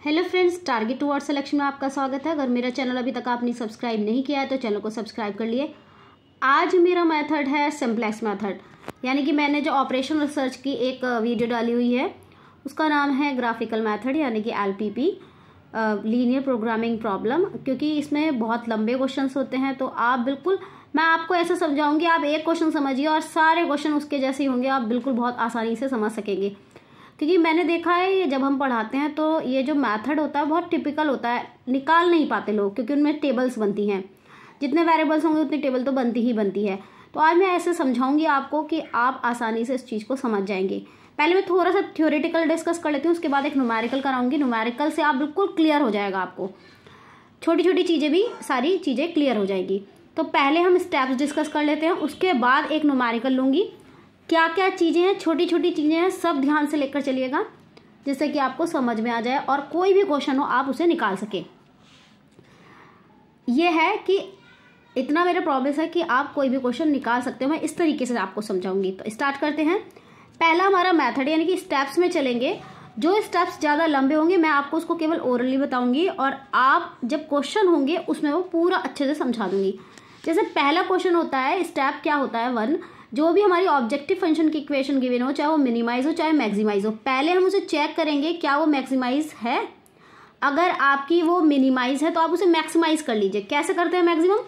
Hello friends, target toward selection में आपका स्वागत है। अगर मेरा चैनल अभी तक आपने सब्सक्राइब नहीं किया है तो चैनल को सब्सक्राइब कर लिए। आज मेरा मेथड है सिंपलेक्स मेथड, यानी कि मैंने जो ऑपरेशन रिसर्च की एक वीडियो डाली हुई है उसका नाम है ग्राफिकल मेथड, यानी कि LPP, लीनियर प्रोग्रामिंग प्रॉब्लम। क्योंकि इसमें बहुत लंबे क्वेश्चंस होते हैं तो आप बिल्कुल, मैं आपको ऐसा समझाऊंगी, आप एक क्वेश्चन समझिए और सारे क्वेश्चन उसके जैसे ही होंगे, आप बिल्कुल बहुत आसानी से समझ सकेंगे। क्योंकि मैंने देखा है ये जब हम पढ़ाते हैं तो ये जो मेथड होता है बहुत टिपिकल होता है, निकाल नहीं पाते लोग, क्योंकि उनमें टेबल्स बनती हैं। जितने वेरिएबल्स होंगे उतनी टेबल तो बनती ही बनती है। तो आज मैं ऐसे समझाऊंगी आपको कि आप आसानी से इस चीज़ को समझ जाएंगे। पहले मैं थोड़ा सा थ्योरेटिकल डिस्कस कर लेती हूँ, उसके बाद एक न्यूमेरिकल कराऊंगी। न्यूमेरिकल से आप बिल्कुल क्लियर हो जाएगा, आपको छोटी छोटी चीज़ें भी सारी चीज़ें क्लियर हो जाएगी। तो पहले हम स्टेप्स डिस्कस कर लेते हैं, उसके बाद एक न्यूमेरिकल लूँगी। क्या क्या चीज़ें हैं, छोटी छोटी चीज़ें हैं, सब ध्यान से लेकर चलिएगा जिससे कि आपको समझ में आ जाए और कोई भी क्वेश्चन हो आप उसे निकाल सके। ये है कि इतना मेरा प्रॉमिस है कि आप कोई भी क्वेश्चन निकाल सकते हो। मैं इस तरीके से आपको समझाऊंगी। तो स्टार्ट करते हैं। पहला हमारा मेथड, यानी कि स्टेप्स में चलेंगे। जो स्टेप्स ज़्यादा लंबे होंगे मैं आपको उसको केवल ओरली बताऊंगी और आप जब क्वेश्चन होंगे उसमें वो पूरा अच्छे से समझा दूंगी। जैसे पहला क्वेश्चन होता है, स्टेप क्या होता है 1, जो भी हमारी ऑब्जेक्टिव फंक्शन की इक्वेशन गिवन हो, चाहे वो मिनिमाइज हो चाहे मैक्सिमाइज हो, पहले हम उसे चेक करेंगे क्या वो मैक्सिमाइज है। अगर आपकी वो मिनिमाइज है तो आप उसे मैक्सिमाइज कर लीजिए। कैसे करते हैं मैक्सिमम,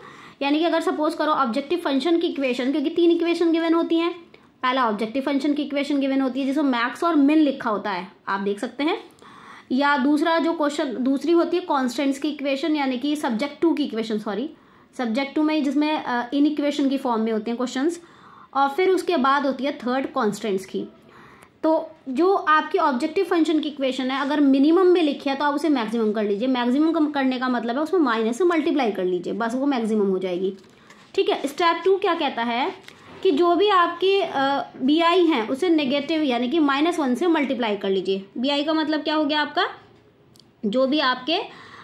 यानी कि अगर सपोज करो ऑब्जेक्टिव फंक्शन की इक्वेशन, क्योंकि 3 इक्वेशन गिवन होती हैं। पहला ऑब्जेक्टिव फंक्शन की इक्वेशन गिवन होती है जिसमें मैक्स और मिन लिखा होता है, आप देख सकते हैं। या दूसरा जो क्वेश्चन, दूसरी होती है कॉन्स्टेंट्स की इक्वेशन, यानी कि सब्जेक्ट 2 की इक्वेशन, सब्जेक्ट 2 में, जिसमें इन इक्वेशन की फॉर्म में होते हैं क्वेश्चंस। और फिर उसके बाद होती है थर्ड कॉन्स्टेंट्स की। तो जो आपकी ऑब्जेक्टिव फंक्शन की इक्वेशन है, अगर मिनिमम में लिखी है तो आप उसे मैक्सिमम कर लीजिए। मैक्सिमम करने का मतलब है उसमें माइनस से मल्टीप्लाई कर लीजिए, बस वो मैक्सिमम हो जाएगी। ठीक है। स्टेप 2 क्या कहता है कि जो भी आपकी BI है उसे नेगेटिव, यानी कि -1 से मल्टीप्लाई कर लीजिए। BI का मतलब क्या हो गया आपका, जो भी आपके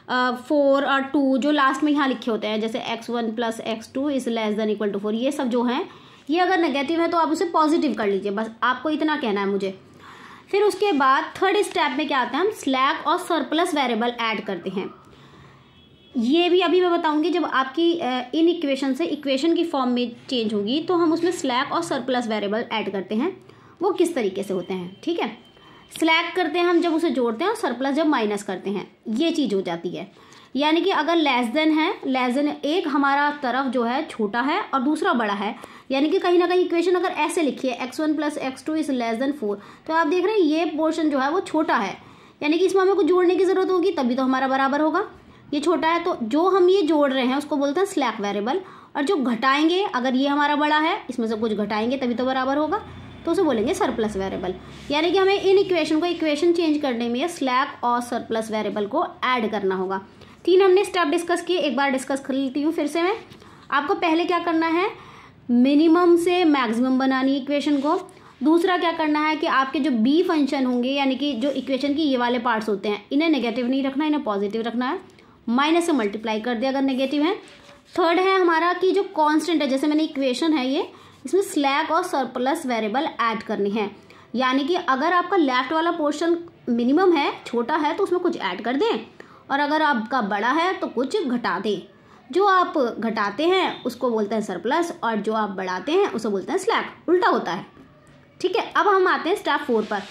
4 और 2 जो लास्ट में यहाँ लिखे होते हैं, जैसे x1 + x2 ≤ 4, ये सब जो हैं, ये अगर नेगेटिव है तो आप उसे पॉजिटिव कर लीजिए। बस आपको इतना कहना है मुझे। फिर उसके बाद थर्ड स्टेप में क्या आता है, हम स्लैक और सरप्लस वेरिएबल ऐड करते हैं। ये भी अभी मैं बताऊंगी। जब आपकी इन इक्वेशन से इक्वेशन की फॉर्म में चेंज होगी तो हम उसमें स्लैक और सरप्लस वेरिएबल ऐड करते हैं। वो किस तरीके से होते हैं, ठीक है। स्लैक करते हैं हम जब उसे जोड़ते हैं और सरप्लस जब माइनस करते हैं, ये चीज़ हो जाती है। यानी कि अगर लेस देन है, लेस देन एक हमारा तरफ जो है छोटा है और दूसरा बड़ा है, यानी कि कहीं ना कहीं इक्वेशन अगर ऐसे लिखी है x1 + x2 ≤ 4, तो आप देख रहे हैं ये पोर्शन जो है वो छोटा है, यानी कि इसमें हमें कुछ जोड़ने की जरूरत होगी तभी तो हमारा बराबर होगा। ये छोटा है तो जो हम ये जोड़ रहे हैं उसको बोलते हैं स्लैक वेरिएबल। और जो घटाएंगे, अगर ये हमारा बड़ा है, इसमें से कुछ घटाएंगे तभी तो बराबर होगा, तो उसे बोलेंगे सरप्लस वेरिएबल। यानी कि हमें इन इक्वेशन को इक्वेशन चेंज करने में स्लैक और सरप्लस वेरिएबल को ऐड करना होगा। 3 हमने स्टेप डिस्कस किए, एक बार डिस्कस कर लेती हूँ फिर से मैं। आपको पहले क्या करना है, मिनिमम से मैक्सिमम बनानी है इक्वेशन को। दूसरा क्या करना है कि आपके जो B फंक्शन होंगे, यानी कि जो इक्वेशन की ये वाले पार्ट्स होते हैं, इन्हें नेगेटिव नहीं रखना, इन्हें पॉजिटिव रखना है। माइनस से मल्टीप्लाई कर दिया अगर नेगेटिव है। थर्ड है हमारा कि जो कांस्टेंट है, जैसे मैंने इक्वेशन है ये, इसमें स्लैक और सरप्लस वेरिएबल ऐड करनी है। यानी कि अगर आपका लेफ्ट वाला पोर्शन मिनिमम है, छोटा है, तो उसमें कुछ ऐड कर दें, और अगर आपका बड़ा है तो कुछ घटा दें। जो आप घटाते हैं उसको बोलते हैं सरप्लस और जो आप बढ़ाते हैं उसे बोलते हैं स्लैक, उल्टा होता है। ठीक है। अब हम आते हैं स्टेप 4 पर।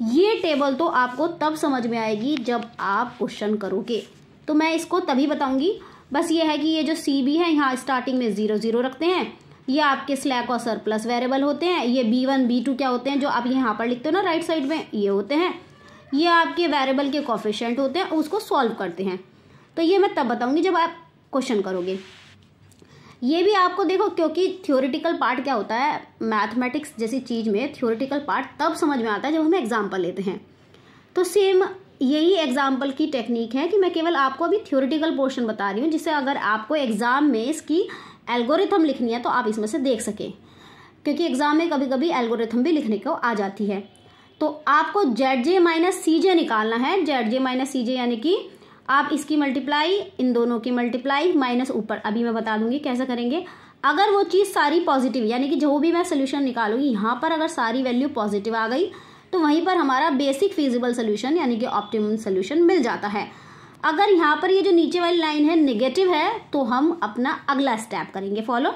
ये टेबल तो आपको तब समझ में आएगी जब आप क्वेश्चन करोगे, तो मैं इसको तभी बताऊंगी। बस ये है कि ये जो CB है, यहाँ स्टार्टिंग में 0 0 रखते हैं, ये आपके स्लैक और सरप्लस वेरिएबल होते हैं। ये B1 B2 क्या होते हैं, जो आप यहाँ पर लिखते हो ना राइट साइड में, ये होते हैं। ये आपके वेरिएबल के कोफिशिएंट होते हैं, उसको सॉल्व करते हैं। तो ये मैं तब बताऊंगी जब आप क्वेश्चन करोगे। ये भी आपको देखो, क्योंकि थ्योरेटिकल पार्ट क्या होता है, मैथमेटिक्स जैसी चीज़ में थ्योरेटिकल पार्ट तब समझ में आता है जब हम एग्जाम्पल लेते हैं। तो सेम यही एग्जाम्पल की टेक्निक है कि मैं केवल आपको अभी थ्योरेटिकल पोर्शन बता रही हूँ, जिससे अगर आपको एग्जाम में इसकी एल्गोरिथम लिखनी है तो आप इसमें से देख सकें, क्योंकि एग्जाम में कभी कभी एल्गोरिथम भी लिखने को आ जाती है। तो आपको ZJ - CJ निकालना है। ZJ - CJ यानी कि आप इसकी मल्टीप्लाई, इन दोनों की मल्टीप्लाई, माइनस ऊपर, अभी मैं बता दूंगी कैसे करेंगे। अगर वो चीज़ सारी पॉजिटिव, यानी कि जो भी मैं सोल्यूशन निकालूंगी यहाँ पर अगर सारी वैल्यू पॉजिटिव आ गई तो वहीं पर हमारा बेसिक फिजिबल सोल्यूशन यानी कि ऑप्टिमम सोल्यूशन मिल जाता है। अगर यहाँ पर ये जो नीचे वाली लाइन है नेगेटिव है तो हम अपना अगला स्टेप करेंगे फॉलो।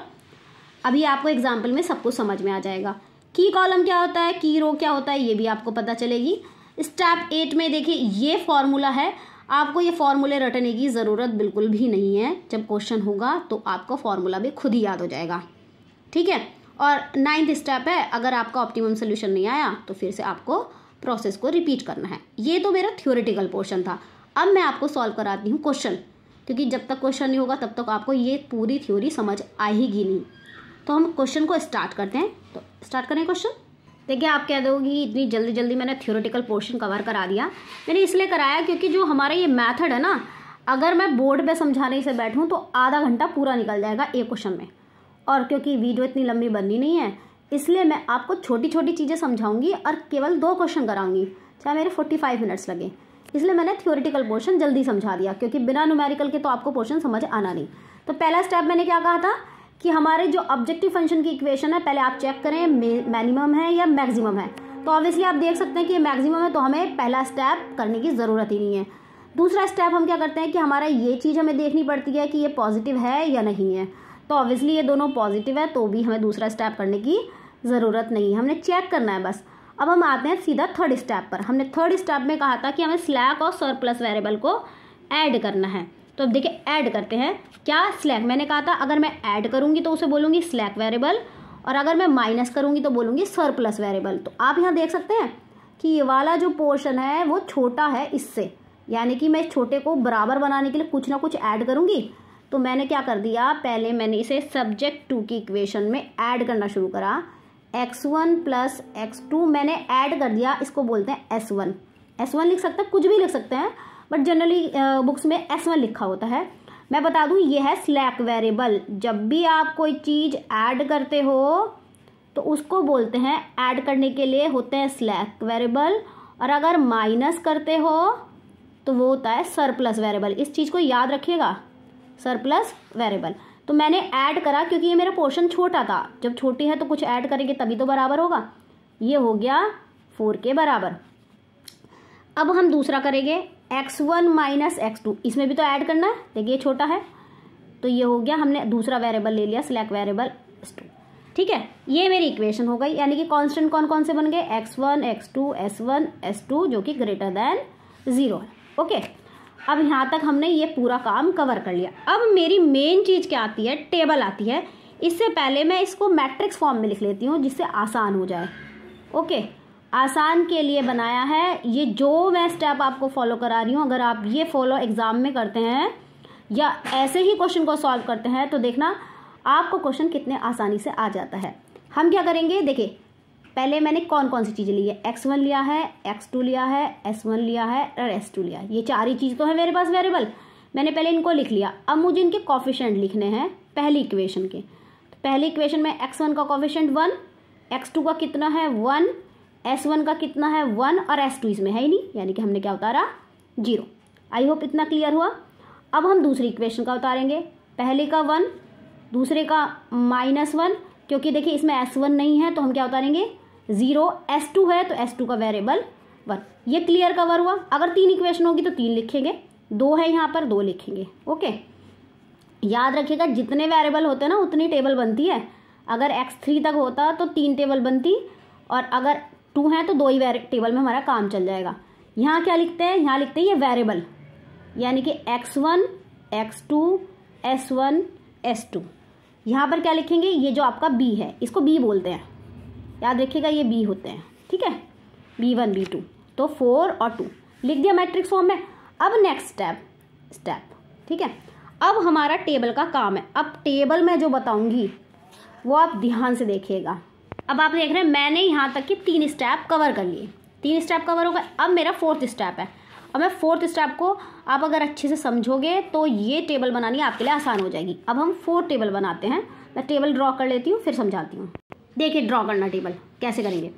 अभी आपको एग्जाम्पल में सब कुछ समझ में आ जाएगा। की कॉलम क्या होता है, की रो क्या होता है, ये भी आपको पता चलेगी। स्टेप 8 में देखिए ये फॉर्मूला है, आपको ये फॉर्मूले रटने की ज़रूरत बिल्कुल भी नहीं है। जब क्वेश्चन होगा तो आपको फॉर्मूला भी खुद ही याद हो जाएगा, ठीक है। और 9th स्टेप है, अगर आपका ऑप्टिमम सोल्यूशन नहीं आया तो फिर से आपको प्रोसेस को रिपीट करना है। ये तो मेरा थ्योरेटिकल पोर्शन था। अब मैं आपको सॉल्व कराती हूँ क्वेश्चन, क्योंकि जब तक क्वेश्चन नहीं होगा तब तक आपको ये पूरी थ्योरी समझ आएगी नहीं। तो हम क्वेश्चन को स्टार्ट करते हैं। तो स्टार्ट करें क्वेश्चन। देखिए आप कह दोगे इतनी जल्दी जल्दी मैंने थ्योरेटिकल पोर्शन कवर करा दिया। मैंने इसलिए कराया क्योंकि जो हमारा ये मेथड है ना, अगर मैं बोर्ड पे समझाने से बैठूं तो आधा घंटा पूरा निकल जाएगा एक क्वेश्चन में। और क्योंकि वीडियो इतनी लंबी बननी नहीं है इसलिए मैं आपको छोटी छोटी चीज़ें समझाऊंगी और केवल 2 क्वेश्चन कराऊंगी, चाहे मेरे 45 मिनट्स लगे। इसलिए मैंने थ्योरेटिकल पोर्शन जल्दी समझा दिया, क्योंकि बिना न्यूमेरिकल के तो आपको पोर्शन समझ आना नहीं। तो पहला स्टेप मैंने क्या कहा था कि हमारे जो ऑब्जेक्टिव फंक्शन की इक्वेशन है पहले आप चेक करें मिनिमम है या मैक्सिमम है। तो ऑब्वियसली आप देख सकते हैं कि ये मैक्सिमम है, तो हमें पहला स्टेप करने की ज़रूरत ही नहीं है। दूसरा स्टेप हम क्या करते हैं कि हमारा ये चीज़ हमें देखनी पड़ती है कि ये पॉजिटिव है या नहीं है। तो ऑब्वियसली ये दोनों पॉजिटिव है तो भी हमें दूसरा स्टेप करने की ज़रूरत नहीं है, हमने चेक करना है बस। अब हम आते हैं सीधा 3rd स्टेप पर। हमने 3rd स्टेप में कहा था कि हमें स्लैक और सरप्लस वेरिएबल को ऐड करना है। तो अब देखिए ऐड करते हैं। क्या स्लैक, मैंने कहा था अगर मैं ऐड करूंगी तो उसे बोलूंगी स्लैक वेरिएबल, और अगर मैं माइनस करूंगी तो बोलूंगी सरप्लस वेरिएबल। तो आप यहाँ देख सकते हैं कि ये वाला जो पोर्शन है वो छोटा है इससे, यानी कि मैं छोटे को बराबर बनाने के लिए कुछ ना कुछ ऐड करूंगी। तो मैंने क्या कर दिया, पहले मैंने इसे सब्जेक्ट 2 की इक्वेशन में ऐड करना शुरू करा। x1 + x2 मैंने ऐड कर दिया, इसको बोलते हैं s1। s1 लिख सकते हैं, कुछ भी लिख सकते हैं, बट जनरली बुक्स में s1 लिखा होता है। मैं बता दूं ये है स्लैक वेरिएबल। जब भी आप कोई चीज़ ऐड करते हो तो उसको बोलते हैं, ऐड करने के लिए होते हैं स्लैक वेरिएबल, और अगर माइनस करते हो तो वो होता है सरप्लस वेरिएबल। इस चीज़ को याद रखिएगा, सरप्लस वेरिएबल। तो मैंने ऐड करा क्योंकि ये मेरा पोर्शन छोटा था, जब छोटी है तो कुछ ऐड करेंगे तभी तो बराबर होगा। ये हो गया 4 के बराबर। अब हम दूसरा करेंगे x1 - x2, इसमें भी तो ऐड करना है। देखिए छोटा है तो ये हो गया, हमने दूसरा वेरिएबल ले लिया स्लैक वेरिएबल s2, ठीक है। ये मेरी इक्वेशन हो गई, यानी कि कांस्टेंट कौन कौन से बन गए, x1 x2 s1 s2 जो कि ग्रेटर देन 0 है। ओके, अब यहाँ तक हमने ये पूरा काम कवर कर लिया। अब मेरी मेन चीज़ क्या आती है, टेबल आती है। इससे पहले मैं इसको मैट्रिक्स फॉर्म में लिख लेती हूँ जिससे आसान हो जाए। ओके, आसान के लिए बनाया है। ये जो मैं स्टेप आपको फॉलो करा रही हूँ, अगर आप ये फॉलो एग्जाम में करते हैं या ऐसे ही क्वेश्चन को सॉल्व करते हैं तो देखना आपको क्वेश्चन कितने आसानी से आ जाता है। हम क्या करेंगे, देखिए पहले मैंने कौन कौन सी चीज़ें ली है, x1 लिया है, x2 लिया है, s1 लिया है और s2 लिया है। ये 4 ही चीज़ तो है मेरे पास वेरिएबल। मैंने पहले इनको लिख लिया। अब मुझे इनके कोफिशिएंट लिखने हैं पहली इक्वेशन के। तो पहली इक्वेशन में x1 का कोफिशिएंट 1, x2 का कितना है 1, s1 का कितना है 1 और s2 इसमें है ही नहीं, यानी कि हमने क्या उतारा 0। आई होप इतना क्लियर हुआ। अब हम दूसरी इक्वेशन का उतारेंगे, पहले का 1, दूसरे का -1, क्योंकि देखिए इसमें s1 नहीं है तो हम क्या उतारेंगे 0, s2 है तो s2 का वेरिएबल 1। ये क्लियर कवर हुआ। अगर 3 इक्वेशन होगी तो 3 लिखेंगे, 2 है यहाँ पर 2 लिखेंगे। ओके, याद रखिएगा जितने वेरिएबल होते हैं ना उतनी टेबल बनती है। अगर x3 तक होता तो 3 टेबल बनती, और अगर 2 है तो 2 ही टेबल में हमारा काम चल जाएगा। यहाँ क्या लिखते हैं, यहाँ लिखते हैं ये वेरिएबल, यानी कि x1 x2 s1 s2। यहाँ पर क्या लिखेंगे, ये जो आपका b है इसको b बोलते हैं, याद रखिएगा ये b होते हैं, ठीक है, b1 b2। तो 4 और 2 लिख दिया मैट्रिक्स फॉर्म में। अब नेक्स्ट स्टेप, ठीक है। अब हमारा टेबल का काम है। अब टेबल में जो बताऊंगी वो आप ध्यान से देखिएगा। अब आप देख रहे हैं मैंने यहाँ तक के 3 स्टेप कवर कर लिए, 3 स्टेप कवर हो गए। अब मेरा 4th स्टेप है। अब मैं 4th स्टेप को आप अगर अच्छे से समझोगे तो ये टेबल बनानी आपके लिए आसान हो जाएगी। अब हम 4 टेबल बनाते हैं। मैं टेबल ड्रॉ कर लेती हूँ फिर समझाती हूँ। देखिए ड्रॉ करना टेबल कैसे करेंगे।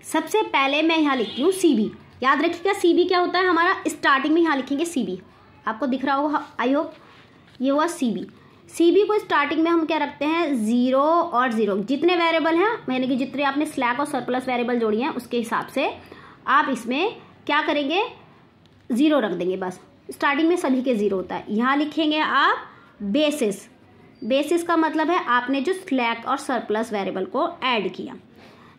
सबसे पहले मैं यहाँ लिखती हूँ CB। याद रखिएगा CB क्या होता है हमारा, स्टार्टिंग में यहाँ लिखेंगे CB। आपको दिख रहा होगा आई होप, ये हुआ CB। CB को स्टार्टिंग में हम क्या रखते हैं 0 और 0, जितने वेरिएबल हैं यानी कि जितने आपने स्लैक और सरप्लस वेरिएबल जोड़ी हैं उसके हिसाब से आप इसमें क्या करेंगे 0 रख देंगे। बस स्टार्टिंग में सभी के 0 होता है। यहाँ लिखेंगे आप बेसिस। बेसिस का मतलब है आपने जो स्लैक और सरप्लस वेरिएबल को ऐड किया।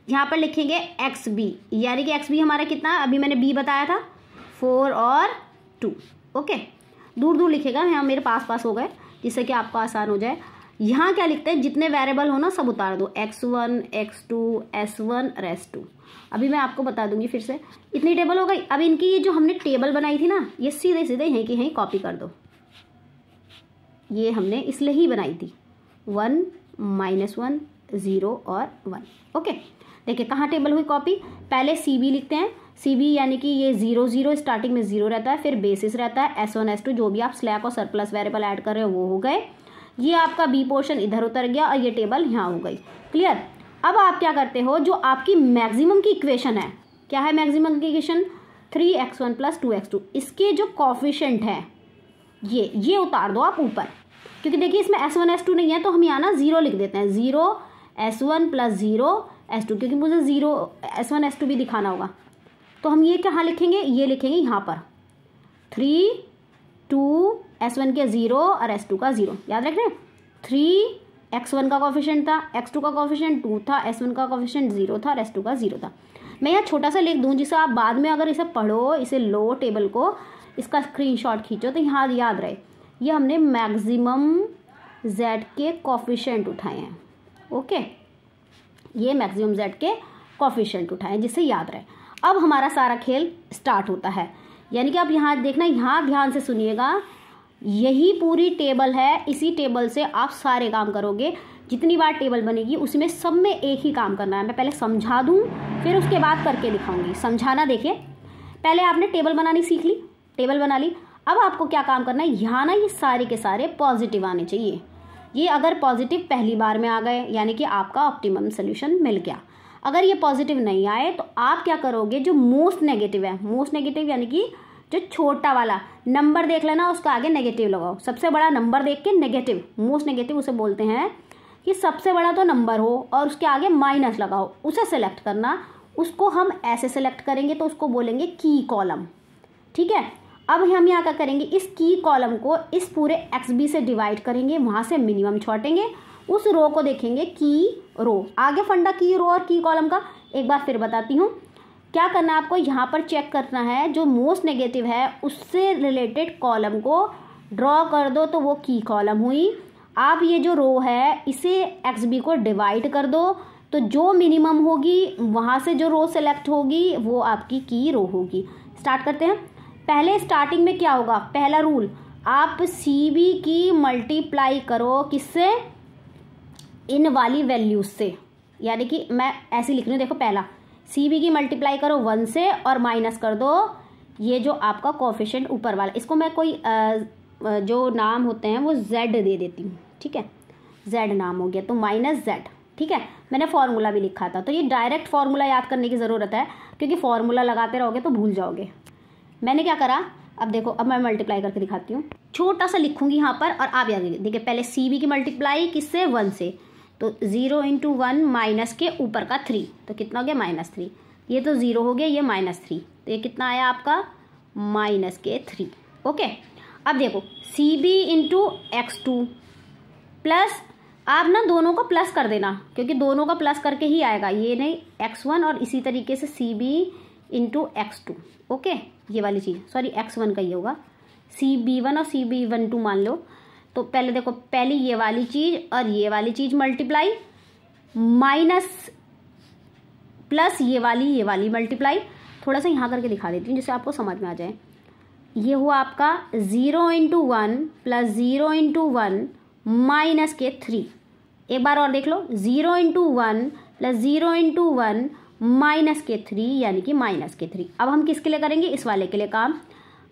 यहाँ पर लिखेंगे XB, यानी कि XB हमारा कितना है, अभी मैंने B बताया था 4 और 2। ओके, दूर दूर लिखेगा, यहाँ मेरे पास पास हो गए जिससे कि आपको आसान हो जाए। यहाँ क्या लिखते हैं, जितने वेरिएबल हो ना सब उतार दो, X1 X2 S1 और S2। अभी मैं आपको बता दूंगी फिर से, इतनी टेबल हो गई। अब इनकी ये जो हमने टेबल बनाई थी ना, ये सीधे सीधे यहीं की यहीं कॉपी कर दो। ये हमने इसलिए ही बनाई थी 1 -1 0 और 1। ओके, देखिए कहाँ टेबल हुई कॉपी। पहले CB लिखते हैं। CB यानी कि ये 0 0 स्टार्टिंग में 0 रहता है, फिर बेसिस रहता है S1 S2, जो भी आप स्लैक और सरप्लस वेरिएबल ऐड कर रहे हो वो हो गए। ये आपका B पोर्शन इधर उतर गया और ये टेबल यहाँ हो गई। क्लियर। अब आप क्या करते हो, जो आपकी मैक्सिमम की इक्वेशन है, क्या है मैक्सिमम की इक्वेशन 3x1 + 2x2, इसके जो कॉफिशिएंट है ये उतार दो आप ऊपर, क्योंकि देखिए इसमें S1 S2 नहीं है तो हम यहाँ ना 0 लिख देते हैं। 0 S1 + 0 S2, क्योंकि मुझे 0 S1 S2 भी दिखाना होगा। तो हम ये कहाँ लिखेंगे, ये लिखेंगे यहाँ पर 3 2 S1 के 0 और S2 का 0। याद रख रहे हैं, 3 x1 का कॉफिशिएंट था, x2 का कॉफिशिएंट 2 था, S1 का कॉफिशिएंट 0 था और S2 का 0 था। मैं यहाँ छोटा सा लिख दूँ जिससे आप बाद में अगर इसे पढ़ो, इसे लो टेबल को, इसका स्क्रीनशॉट खींचो तो यहाँ याद रहे। ये हमने मैक्सिमम z के कॉफिशिएंट उठाए हैं। ओके, ये मैक्सिमम z के कॉफिशिएंट उठाए जिससे याद रहे। अब हमारा सारा खेल स्टार्ट होता है, यानी कि आप यहाँ देखना, यहाँ ध्यान से सुनिएगा, यही पूरी टेबल है। इसी टेबल से आप सारे काम करोगे। जितनी बार टेबल बनेगी उसमें सब में एक ही काम करना है। मैं पहले समझा दूँ फिर उसके बाद करके दिखाऊंगी। समझाना देखिए, पहले आपने टेबल बनानी सीख ली, टेबल बना ली। अब आपको क्या काम करना है, यहाँ ना ये सारे के सारे पॉजिटिव आने चाहिए। ये अगर पॉजिटिव पहली बार में आ गए यानी कि आपका ऑप्टिमम सोल्यूशन मिल गया। अगर ये पॉजिटिव नहीं आए तो आप क्या करोगे, जो मोस्ट नेगेटिव है, मोस्ट नेगेटिव यानी कि जो छोटा वाला नंबर देख लेना, उसका आगे नेगेटिव लगाओ। सबसे बड़ा नंबर देख के नेगेटिव, मोस्ट नेगेटिव उसे बोलते हैं कि सबसे बड़ा तो नंबर हो और उसके आगे माइनस लगाओ, उसे सेलेक्ट करना। उसको हम ऐसे सेलेक्ट करेंगे तो उसको बोलेंगे की कॉलम। ठीक है, अब हम यहाँ क्या करेंगे, इस की कॉलम को इस पूरे XB से डिवाइड करेंगे, वहाँ से मिनिमम छाटेंगे, उस रो को देखेंगे की रो। आगे फंडा की रो और की कॉलम का एक बार फिर बताती हूँ। क्या करना है आपको, यहाँ पर चेक करना है जो मोस्ट नेगेटिव है उससे रिलेटेड कॉलम को ड्रॉ कर दो, तो वो की कॉलम हुई। आप ये जो रो है इसे XB को डिवाइड कर दो, तो जो मिनिमम होगी वहाँ से जो रो सेलेक्ट होगी वो आपकी की रो होगी। स्टार्ट करते हैं। पहले स्टार्टिंग में क्या होगा, पहला रूल, आप CB की मल्टीप्लाई करो किससे, इन वाली वैल्यूज से। यानी कि मैं ऐसे लिख रही हूँ, देखो पहला CB की मल्टीप्लाई करो 1 से और माइनस कर दो ये जो आपका कोफिशिएंट ऊपर वाला। इसको मैं कोई जो नाम होते हैं वो Z दे देती हूँ। ठीक है, Z नाम हो गया तो -Z। ठीक है, मैंने फॉर्मूला भी लिखा था, तो ये डायरेक्ट फॉर्मूला याद करने की ज़रूरत है, क्योंकि फॉर्मूला लगाते रहोगे तो भूल जाओगे। मैंने क्या करा, अब देखो, अब मैं मल्टीप्लाई करके दिखाती हूँ। छोटा सा लिखूंगी यहाँ पर और आप याद देखिए, पहले CB की मल्टीप्लाई किससे, 1 से, तो 0 × 1 माइनस के ऊपर का 3, तो कितना हो गया -3। ये तो 0 हो गया, ये -3, तो ये कितना आया आपका -3। ओके, अब देखो CB × X2 प्लस, आप ना दोनों को प्लस कर देना, क्योंकि दोनों का प्लस करके ही आएगा, ये नहीं X1 और इसी तरीके से CB × X2। ओके, ये वाली चीज़, सॉरी X1 का ये होगा, CB1 और CB12 मान लो। तो पहले देखो, पहली ये वाली चीज़ और ये वाली चीज़ मल्टीप्लाई, माइनस प्लस ये वाली मल्टीप्लाई। थोड़ा सा यहाँ करके दिखा देती हूँ जिससे आपको समझ में आ जाए। ये हुआ आपका 0 × 1 प्लस 0 × 1 माइनस के 3। एक बार और देख लो, 0 × 1 प्लस 0 × 1 माइनस के 3 यानी कि -3। अब हम किसके लिए करेंगे, इस वाले के लिए काम।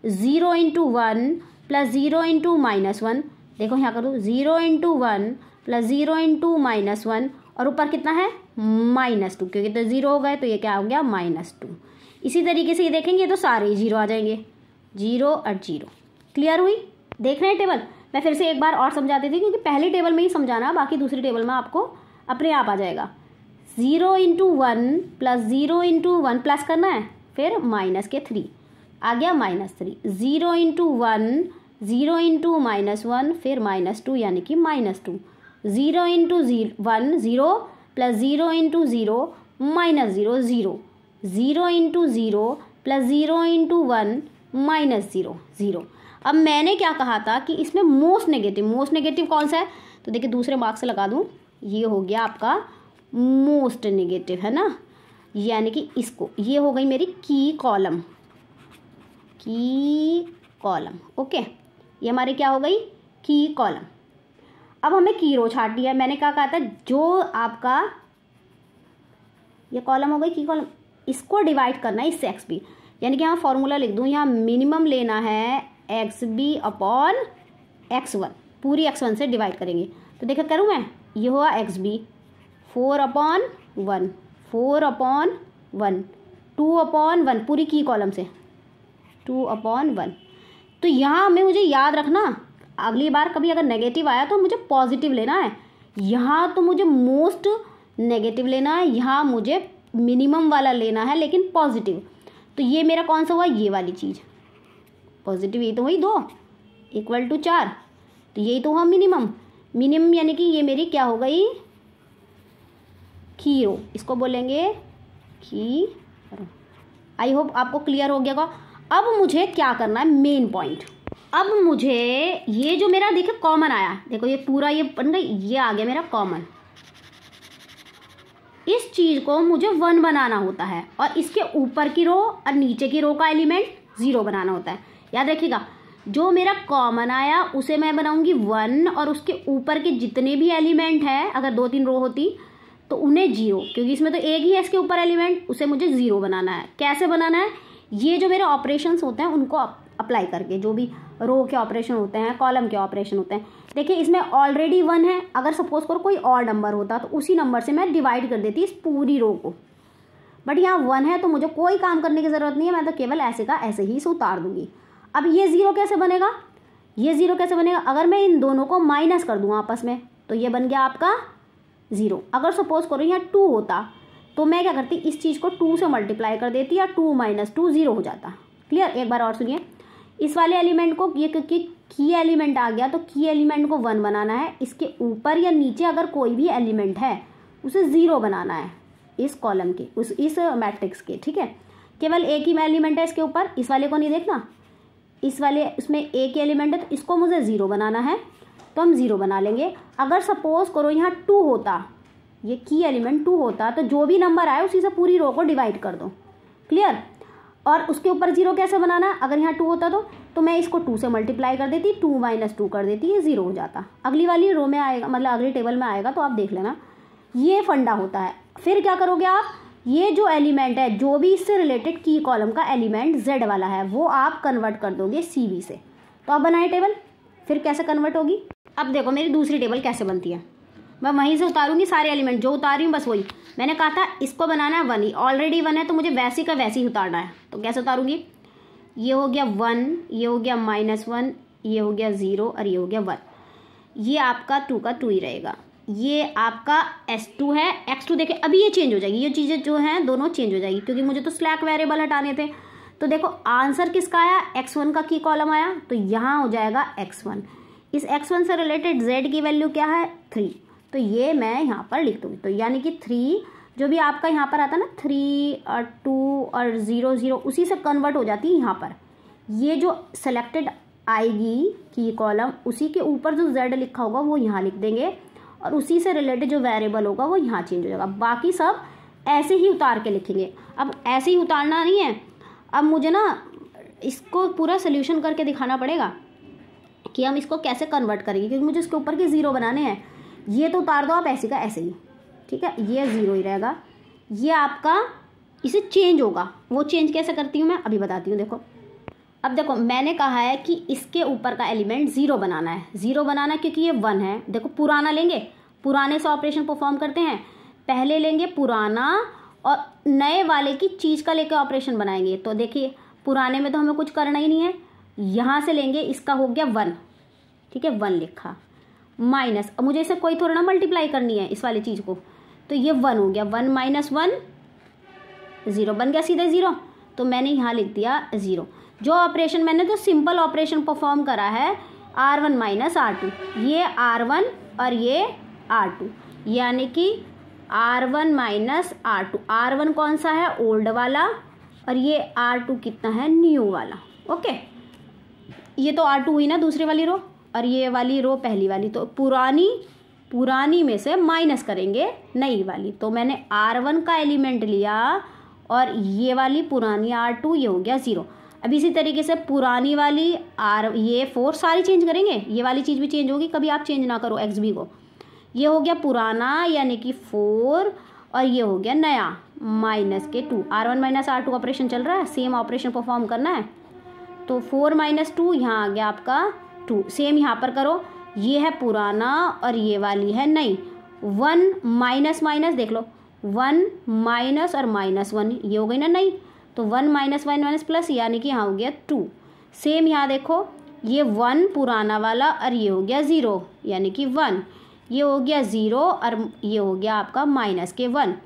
0 × 1 प्लस 0 × -1, देखो यहाँ करो 0 × 1 प्लस 0 × -1 और ऊपर कितना है -2, क्योंकि तो 0 हो गए तो ये क्या हो गया -2। इसी तरीके से ये देखेंगे तो सारे 0 आ जाएंगे, 0 और 0। क्लियर हुई, देख रहे हैं टेबल। मैं फिर से एक बार और समझा देती हूँ, क्योंकि पहली टेबल में ही समझाना, बाकी दूसरी टेबल में आपको अपने आप आ जाएगा। 0 × 1 प्लस 0 × 1 प्लस करना है, फिर माइनस के 3 आ गया -3। 0 × 1 0 × -1 फिर -2 यानी कि -2। 0 × 1 0 प्लस 0 × 0 -0 0। 0 × 0 प्लस 0 × 1 -0 0। अब मैंने क्या कहा था कि इसमें मोस्ट नेगेटिव कौन सा है, तो देखिए दूसरे मार्क्स से लगा दूं, ये हो गया आपका मोस्ट नेगेटिव, है ना, यानी कि इसको, ये हो गई मेरी की कॉलम, ओके, ये हमारी क्या हो गई, की कॉलम। अब हमें की रो छांटनी है। मैंने क्या कहा था, जो आपका ये कॉलम हो गई की कॉलम, इसको डिवाइड करना है इससे एक्स बी, यानी कि यहाँ फॉर्मूला लिख दूँ, यहाँ मिनिमम लेना है एक्स बी अपॉन x1, पूरी x1 से डिवाइड करेंगे। तो देखो करूँ मैं, ये हुआ एक्स बी 4/1 4/1 2/1 पूरी की कॉलम से 2/1। तो यहाँ में मुझे याद रखना, अगली बार कभी अगर नेगेटिव आया तो मुझे पॉजिटिव लेना है, यहाँ तो मुझे मोस्ट नेगेटिव लेना है, यहाँ मुझे मिनिमम वाला लेना है लेकिन पॉजिटिव। तो ये मेरा कौन सा हुआ, ये वाली चीज़ पॉजिटिव, ये तो वही 2 = 4, तो यही तो हुआ मिनिमम, यानी कि ये मेरी क्या हो गई, की रो, इसको बोलेंगे की रो। आई होप आपको क्लियर हो गया होगा। अब मुझे क्या करना है, मेन पॉइंट, अब मुझे ये जो मेरा देखो कॉमन आया, देखो ये पूरा ये बन गई, ये आ गया मेरा कॉमन, इस चीज को मुझे 1 बनाना होता है और इसके ऊपर की रो और नीचे की रो का एलिमेंट 0 बनाना होता है। याद रखिएगा, जो मेरा कॉमन आया उसे मैं बनाऊंगी 1 और उसके ऊपर के जितने भी एलिमेंट हैं, अगर 2-3 रो होती तो उन्हें 0, क्योंकि इसमें तो एक ही है इसके ऊपर एलिमेंट, उसे मुझे 0 बनाना है। कैसे बनाना है, ये जो मेरे ऑपरेशंस होते हैं उनको अप्लाई करके, जो भी रो के ऑपरेशन होते हैं, कॉलम के ऑपरेशन होते हैं। देखिए इसमें ऑलरेडी 1 है, अगर सपोज करो कोई और नंबर होता तो उसी नंबर से मैं डिवाइड कर देती इस पूरी रो को, बट यहाँ 1 है तो मुझे कोई काम करने की ज़रूरत नहीं है, मैं तो केवल ऐसे का ऐसे ही इसे उतार दूंगी। अब ये 0 कैसे बनेगा, ये 0 कैसे बनेगा, अगर मैं इन दोनों को माइनस कर दूँ आपस में तो ये बन गया आपका 0। अगर सपोज करो यहाँ 2 होता तो मैं क्या करती, इस चीज़ को 2 से मल्टीप्लाई कर देती या 2 - 2 0 हो जाता। क्लियर, एक बार और सुनिए, इस वाले एलिमेंट को, ये क्योंकि की एलिमेंट आ गया तो की एलिमेंट को 1 बनाना है, इसके ऊपर या नीचे अगर कोई भी एलिमेंट है उसे 0 बनाना है, इस कॉलम के, इस मैट्रिक्स के, ठीक है। केवल एक ही एलिमेंट है इसके ऊपर, इस वाले को नहीं देखना, इस वाले उसमें एक ही एलिमेंट है तो इसको मुझे 0 बनाना है, तो हम 0 बना लेंगे। अगर सपोज करो यहाँ 2 होता, ये की एलिमेंट 2 होता तो जो भी नंबर आए उसी से पूरी रो को डिवाइड कर दो। क्लियर, और उसके ऊपर 0 कैसे बनाना, अगर यहाँ 2 होता तो मैं इसको 2 से मल्टीप्लाई कर देती, 2 - 2 कर देती, ये 0 हो जाता। अगली वाली रो में आएगा, मतलब अगली टेबल में आएगा, तो आप देख लेना, ये फंडा होता है। फिर क्या करोगे आप, ये जो एलिमेंट है, जो भी इससे रिलेटेड की कॉलम का एलिमेंट Z वाला है, वो आप कन्वर्ट कर दोगे CV से। तो आप बनाए टेबल, फिर कैसे कन्वर्ट होगी। अब देखो मेरी दूसरी टेबल कैसे बनती है, मैं वहीं से उतारूंगी सारे एलिमेंट, जो उतार रही हूँ बस वही। मैंने कहा था इसको बनाना है 1 ही, ऑलरेडी 1 है तो मुझे वैसे का वैसे ही उतारना है। तो कैसे उतारूंगी, ये हो गया 1, ये हो गया -1, ये हो गया 0 और ये हो गया 1। ये आपका 2 का 2 ही रहेगा, ये आपका S2 है, X2 देखिए अभी ये चेंज हो जाएगी, ये चीज़ें जो हैं दोनों चेंज हो जाएगी, क्योंकि मुझे तो स्लैक वेरिएबल हटाने थे। तो देखो आंसर किसका आया, X1 का की कॉलम आया, तो यहाँ हो जाएगा X1। इस X1 से रिलेटेड Z की वैल्यू क्या है, 3, तो ये मैं यहाँ पर लिख दूँगी। तो यानी कि 3 जो भी आपका यहाँ पर आता है ना, 3 और 2 और 0 0 उसी से कन्वर्ट हो जाती है यहाँ पर। ये जो सेलेक्टेड आएगी की कॉलम, उसी के ऊपर जो Z लिखा होगा वो यहाँ लिख देंगे और उसी से रिलेटेड जो वेरिएबल होगा वो यहाँ चेंज हो जाएगा। बाकी सब ऐसे ही उतार के लिखेंगे। अब ऐसे ही उतारना नहीं है, अब मुझे ना इसको पूरा सोल्यूशन करके दिखाना पड़ेगा कि हम इसको कैसे कन्वर्ट करेंगे, क्योंकि मुझे इसके ऊपर के 0 बनाने हैं। ये तो उतार दो आप ऐसे का ऐसे ही, ठीक है, ये 0 ही रहेगा। ये आपका इसे चेंज होगा, वो चेंज कैसे करती हूँ मैं अभी बताती हूँ। देखो अब देखो मैंने कहा है कि इसके ऊपर का एलिमेंट 0 बनाना है, 0 बनाना क्योंकि ये 1 है। देखो पुराना लेंगे, पुराने से ऑपरेशन परफॉर्म करते हैं, पहले लेंगे पुराना और नए वाले की चीज़ का लेकर ऑपरेशन बनाएंगे। तो देखिए पुराने में तो हमें कुछ करना ही नहीं है, यहाँ से लेंगे, इसका हो गया 1, ठीक है, 1 लिखा माइनस, अब मुझे इसे कोई थोड़ा ना मल्टीप्लाई करनी है इस वाली चीज़ को, तो ये 1 हो गया, 1 - 1 0 बन गया सीधे 0, तो मैंने यहाँ लिख दिया 0। जो ऑपरेशन मैंने तो सिंपल ऑपरेशन परफॉर्म करा है R1 - R2, ये R1 और ये R2, यानी कि R1 - R2, R1 कौन सा है ओल्ड वाला और ये R2 कितना है न्यू वाला। ओके, ये तो R2 हुई ना दूसरी वाली रो और ये वाली रो पहली वाली, तो पुरानी में से माइनस करेंगे नई वाली, तो मैंने R1 का एलिमेंट लिया और ये वाली पुरानी R2, ये हो गया 0। अब इसी तरीके से पुरानी वाली ये 4 सारी चेंज करेंगे, ये वाली चीज़ भी चेंज होगी, कभी आप चेंज ना करो XB को। ये हो गया पुराना यानी कि 4 और ये हो गया नया माइनस के 2। R1 - R2 ऑपरेशन चल रहा है, सेम ऑपरेशन परफॉर्म करना है, तो 4 - 2 यहाँ आ गया आपका 2। सेम यहाँ पर करो, ये है पुराना और ये वाली है नई। 1 माइनस माइनस देख लो, 1 माइनस और -1 ये हो गई ना नई, तो 1 - 1 माइनस प्लस यानी कि यहाँ हो गया 2। सेम यहाँ देखो, ये 1 पुराना वाला और ये हो गया 0 यानी कि 1, ये हो गया 0 और ये हो गया आपका -1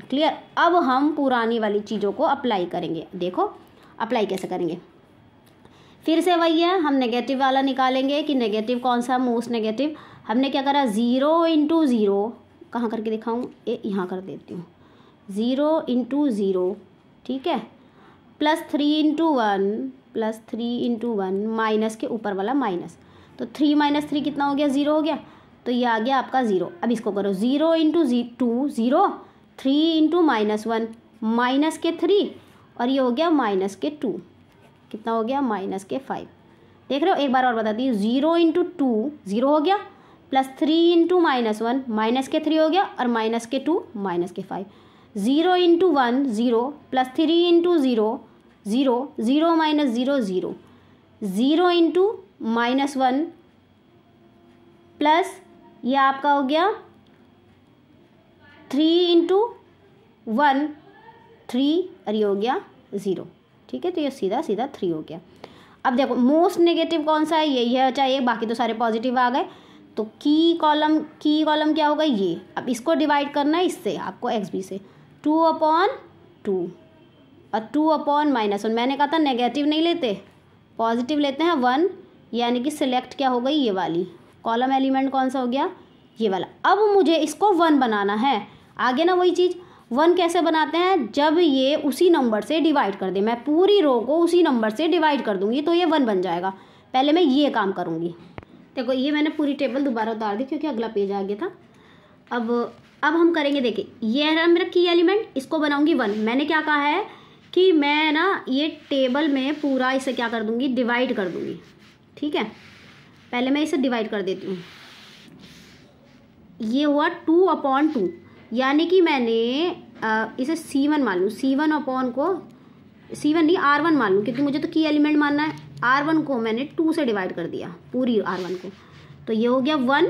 क्लियर। अब हम पुरानी वाली चीज़ों को अप्लाई करेंगे, देखो अप्लाई कैसे करेंगे। फिर से वही है, हम नेगेटिव वाला निकालेंगे कि नेगेटिव कौन सा मोस्ट नेगेटिव। हमने क्या करा 0 × 0, कहाँ करके दिखाऊँ, यहाँ कर देती हूँ, 0 × 0 ठीक है, +3 × 1 माइनस के ऊपर वाला माइनस, तो 3 - 3 कितना हो गया 0 हो गया, तो ये आ गया आपका 0। अब इसको करो 0 × 2 0, 3 × -1 माइनस के 3 और ये हो गया -2, कितना हो गया -5। देख रहे हो, एक बार और बताती हूँ, 0 × 2 0 हो गया, +3 × -1 माइनस के 3 हो गया और -2 -5। 0 × 1 0, +3 × 0 0, 0 - 0 0, 0 × -1 प्लस ये आपका हो गया 3 × 1 3 और ये हो गया 0, ठीक है, तो ये सीधा 3 हो गया। अब देखो मोस्ट नेगेटिव कौन सा है, यही है, चाहे बाकी तो सारे पॉजिटिव आ गए, तो की कॉलम क्या होगा ये। अब इसको डिवाइड करना है इससे आपको XB से, 2/2 और 2/-1। मैंने कहा था नेगेटिव नहीं लेते, पॉजिटिव लेते हैं 1, यानी कि सिलेक्ट क्या हो गई ये वाली कॉलम एलिमेंट कौन सा हो गया ये वाला। अब मुझे इसको 1 बनाना है, आगे ना वही चीज़ 1 कैसे बनाते हैं, जब ये उसी नंबर से डिवाइड कर दे, मैं पूरी रो को उसी नंबर से डिवाइड कर दूंगी तो ये 1 बन जाएगा। पहले मैं ये काम करूंगी, देखो ये मैंने पूरी टेबल दोबारा उतार दी क्योंकि अगला पेज आ गया था। अब हम करेंगे, देखिए ये है मेरा की एलिमेंट, इसको बनाऊंगी 1। मैंने क्या कहा है कि मैं ना ये टेबल में पूरा इसे क्या कर दूंगी डिवाइड कर दूंगी, ठीक है। पहले मैं इसे डिवाइड कर देती हूँ, ये हुआ 2/2, यानी कि मैंने इसे C1 मान लूँ, C1 नहीं R1 मान लूँ, क्योंकि मुझे तो की एलिमेंट मानना है। R1 को मैंने 2 से डिवाइड कर दिया, पूरी R1 को, तो ये हो गया 1,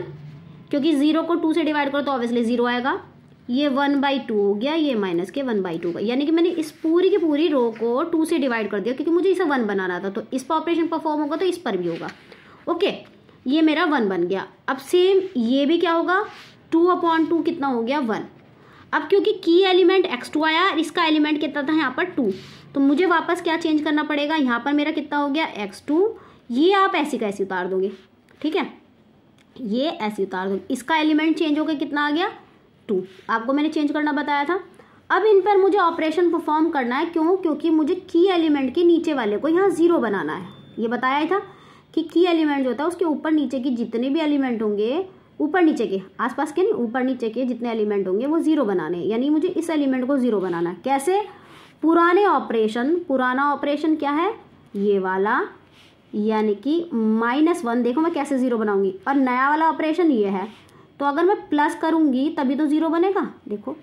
क्योंकि 0 को 2 से डिवाइड करो तो ऑब्वियसली 0 आएगा। ये 1/2 हो गया, ये माइनस के 1/2 का, यानी कि मैंने इस पूरी की पूरी रो को 2 से डिवाइड कर दिया, क्योंकि मुझे इसे 1 बनाना था, तो इस पर ऑपरेशन परफॉर्म होगा तो इस पर भी होगा। ओके, ये मेरा 1 बन गया। अब सेम ये भी क्या होगा, 2/2 कितना हो गया 1। अब क्योंकि की एलिमेंट x2 आया, इसका एलिमेंट कितना था यहाँ पर 2, तो मुझे वापस क्या चेंज करना पड़ेगा, यहाँ पर मेरा कितना हो गया x2, ये आप ऐसी का ऐसी उतार दोगे, ठीक है, ये ऐसे उतार दोगे, इसका एलिमेंट चेंज हो गया, कितना आ गया 2, आपको मैंने चेंज करना बताया था। अब इन पर मुझे ऑपरेशन परफॉर्म करना है, क्यों, क्योंकि मुझे की एलिमेंट के नीचे वाले को यहाँ 0 बनाना है। ये बताया ही था कि की एलिमेंट जो होता है उसके ऊपर नीचे की जितने भी एलिमेंट होंगे, ऊपर नीचे के आसपास के नहीं, ऊपर नीचे के जितने एलिमेंट होंगे वो 0 बनाने हैं, यानी मुझे इस एलिमेंट को 0 बनाना है। कैसे, पुराना ऑपरेशन क्या है ये वाला, यानी कि -1, देखो मैं कैसे 0 बनाऊंगी, और नया वाला ऑपरेशन ये है, तो अगर मैं प्लस करूंगी तभी तो 0 बनेगा। देखो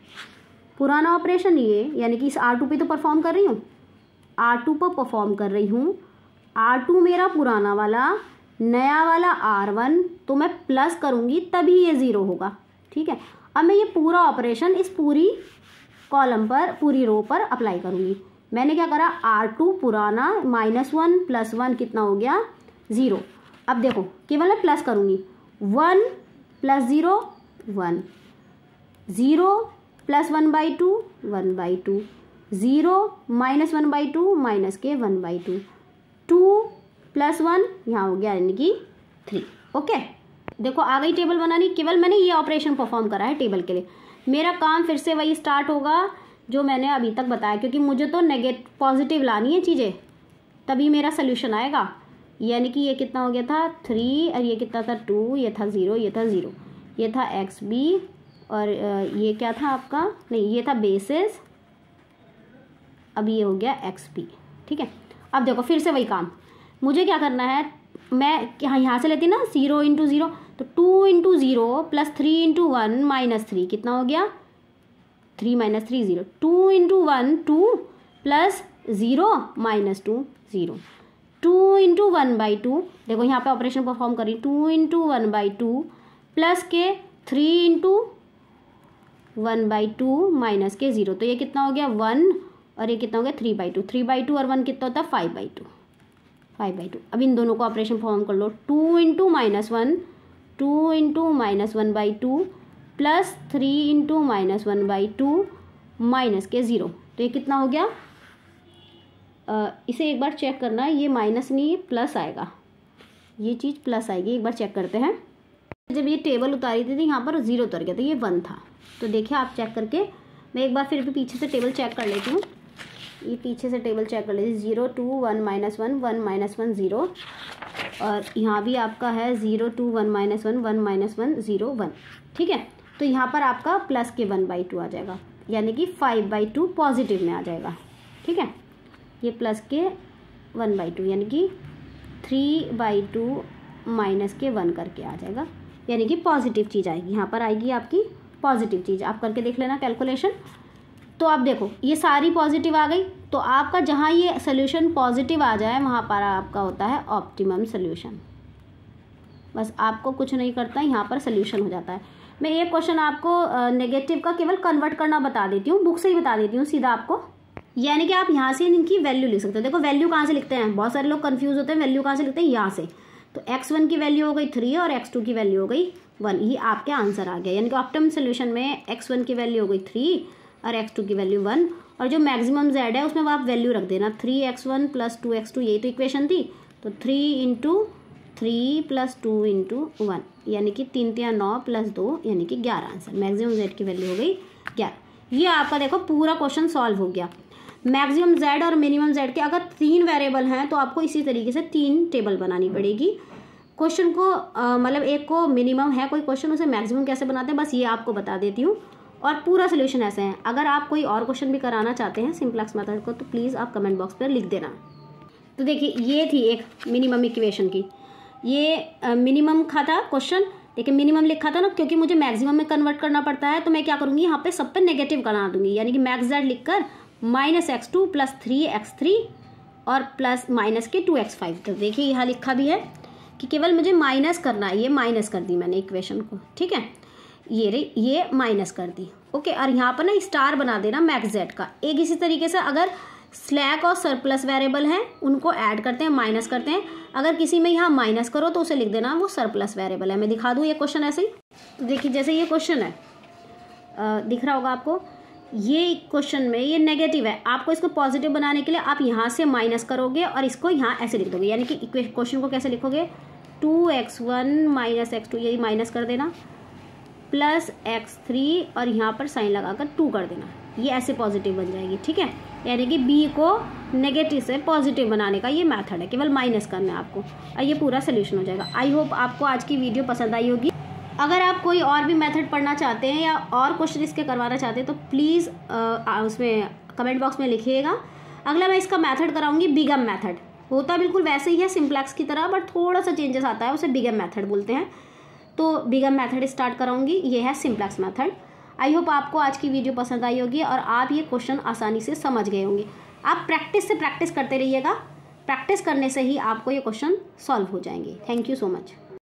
पुराना ऑपरेशन ये, यानी कि इस R2 पे तो परफॉर्म कर रही हूँ, R2 पर परफॉर्म कर रही हूँ, R2 मेरा पुराना वाला, नया वाला R1, तो मैं प्लस करूंगी तभी ये 0 होगा, ठीक है। अब मैं ये पूरा ऑपरेशन इस पूरी कॉलम पर, पूरी रो पर अप्लाई करूंगी। मैंने क्या करा, R2 पुराना -1 + 1 कितना हो गया 0। अब देखो केवल मैं प्लस करूँगी, 1 + 0 1, 0 + 1/2 1/2, 0 - 1/2 माइनस के 1/2, 2 + 1 यहाँ हो गया यानी कि 3। ओके, देखो आ गई टेबल बनानी। केवल मैंने ये ऑपरेशन परफॉर्म करा है टेबल के लिए। मेरा काम फिर से वही स्टार्ट होगा जो मैंने अभी तक बताया, क्योंकि मुझे तो पॉजिटिव लानी है चीज़ें, तभी मेरा सोल्यूशन आएगा। यानी कि ये कितना हो गया था 3 और ये कितना था 2, ये था 0, ये था 0, ये था XB और ये क्या था आपका, नहीं ये था बेसिस, अब ये हो गया XB। ठीक है, अब देखो फिर से वही काम, मुझे क्या करना है, मैं यहाँ से लेती ना 0 × 0, तो 2 × 0 + 3 × 1 - 3 कितना हो गया 3 - 3 0, 2 × 1 2 + 0 - 2 0, 2 × 1/2, देखो यहाँ पे ऑपरेशन परफॉर्म करी, 2 × 1/2 प्लस के 3 × 1/2 माइनस के 0, तो ये कितना हो गया 1 और ये कितना हो गया 3/2, 3/2 और 1 कितना होता है 5/2, 5/2। अब इन दोनों को ऑपरेशन परफॉर्म कर लो, 2 × -1 2 × -1/2 प्लस 3 × -1/2 माइनस के 0, तो ये कितना हो गया, इसे एक बार चेक करना, ये माइनस नहीं प्लस आएगा, ये चीज़ प्लस आएगी, एक बार चेक करते हैं। जब ये टेबल उतारी थी यहाँ पर 0 उतर गया था, ये 1 था, तो देखिए आप चेक करके, मैं एक बार फिर भी पीछे से टेबल चेक कर लेती हूँ, ये पीछे से टेबल चेक कर लेती, 0 2 1 -1 1 -1 0, और यहाँ भी आपका है 0 2 1 -1 1 -1 0 1। ठीक है, तो यहाँ पर आपका प्लस के 1/2 आ जाएगा, यानी कि 5/2 पॉजिटिव में आ जाएगा। ठीक है, ये प्लस के 1/2 यानी कि 3/2 माइनस के 1 करके आ जाएगा, यानी कि पॉजिटिव चीज़ आएगी, यहाँ पर आएगी आपकी पॉजिटिव चीज़। आप करके देख लेना कैलकुलेशन। तो आप देखो ये सारी पॉजिटिव आ गई, तो आपका जहाँ ये सोल्यूशन पॉजिटिव आ जाए वहाँ पर आपका होता है ऑप्टिमम सोल्यूशन। बस आपको कुछ नहीं करता, यहाँ पर सोल्यूशन हो जाता है। मैं एक क्वेश्चन आपको नेगेटिव का केवल कन्वर्ट करना बता देती हूँ, बुक से ही बता देती हूँ सीधा आपको, यानी कि आप यहाँ से इनकी वैल्यू लिख सकते हो। देखो वैल्यू कहाँ से लिखते हैं, बहुत सारे लोग कंफ्यूज होते हैं, वैल्यू कहाँ से लिखते हैं, यहाँ से। तो x1 की वैल्यू हो गई 3 और x2 की वैल्यू हो गई 1, ये आपके आंसर आ गया। यानी कि ऑप्टिमम सोल्यूशन में x1 की वैल्यू हो गई 3 और x2 की वैल्यू 1, और जो मैक्सिमम z है उसमें आप वैल्यू रख देना 3x1 + 2x2, यही तो इक्वेशन थी। तो 3 × 3 + 2 × 1, यानी कि 3 × 9 + 2 यानी कि 11 आंसर। मैक्सिमम z की वैल्यू हो गई 11। ये आपका देखो पूरा क्वेश्चन सॉल्व हो गया। मैक्सिमम z और मिनिमम z के अगर 3 वेरिएबल हैं तो आपको इसी तरीके से 3 टेबल बनानी पड़ेगी। क्वेश्चन को मतलब एक को मिनिमम है कोई क्वेश्चन, उसे मैक्सिमम कैसे बनाते हैं बस ये आपको बता देती हूँ, और पूरा सोल्यूशन ऐसे है। अगर आप कोई और क्वेश्चन भी कराना चाहते हैं सिंप्लेक्स मेथड को तो प्लीज़ आप कमेंट बॉक्स पर लिख देना। तो देखिए ये थी एक मिनिमम इक्वेशन की, ये मिनिमम था क्वेश्चन, लेकिन मिनिमम लिखा था ना, क्योंकि मुझे मैक्सिमम में कन्वर्ट करना पड़ता है, तो मैं क्या करूँगी यहाँ पे सब पे नेगेटिव बना दूंगी, यानी कि मैक्स जेड लिखकर -x2 + 3x3 और प्लस माइनस के 2x5। तो देखिए यहाँ लिखा भी है कि केवल मुझे माइनस करना है, ये माइनस कर दी मैंने इक्वेशन को। ठीक है, ये माइनस कर दी। ओके, और यहाँ पर ना स्टार बना देना मैक्स जेड का। एक इसी तरीके से अगर स्लैक और सरप्लस वेरिएबल हैं उनको ऐड करते हैं, माइनस करते हैं। अगर किसी में यहाँ माइनस करो तो उसे लिख देना वो सरप्लस वेरिएबल है। मैं दिखा दूँ ये क्वेश्चन ऐसे ही। देखिए जैसे ये क्वेश्चन है, दिख रहा होगा आपको, ये क्वेश्चन में ये नेगेटिव है, आपको इसको पॉजिटिव बनाने के लिए आप यहाँ से माइनस करोगे और इसको यहाँ ऐसे लिख दोगे। यानी कि क्वेश्चन को कैसे लिखोगे, 2x1 - x2, यही माइनस कर देना, प्लस x3 और यहाँ पर साइन लगाकर 2 कर देना, ये ऐसे पॉजिटिव बन जाएगी। ठीक है, यानी कि b को नेगेटिव से पॉजिटिव बनाने का ये मेथड है, केवल माइनस करना है आपको, और ये पूरा सोल्यूशन हो जाएगा। आई होप आपको आज की वीडियो पसंद आई होगी। अगर आप कोई और भी मेथड पढ़ना चाहते हैं या और क्वेश्चन इसके करवाना चाहते हैं तो प्लीज़ उसमें कमेंट बॉक्स में लिखिएगा। अगला मैं इसका मेथड कराऊंगी बिगम मेथड, होता बिल्कुल वैसे ही है सिंप्लेक्स की तरह, बट थोड़ा सा चेंजेस आता है, उसे बिगम मेथड बोलते हैं। तो बिगम मेथड स्टार्ट कराऊंगी, ये है सिंप्लेक्स मेथड। आई होप आपको आज की वीडियो पसंद आई होगी और आप ये क्वेश्चन आसानी से समझ गए होंगे। आप प्रैक्टिस करते रहिएगा, प्रैक्टिस करने से ही आपको ये क्वेश्चन सॉल्व हो जाएंगे। Thank you so much.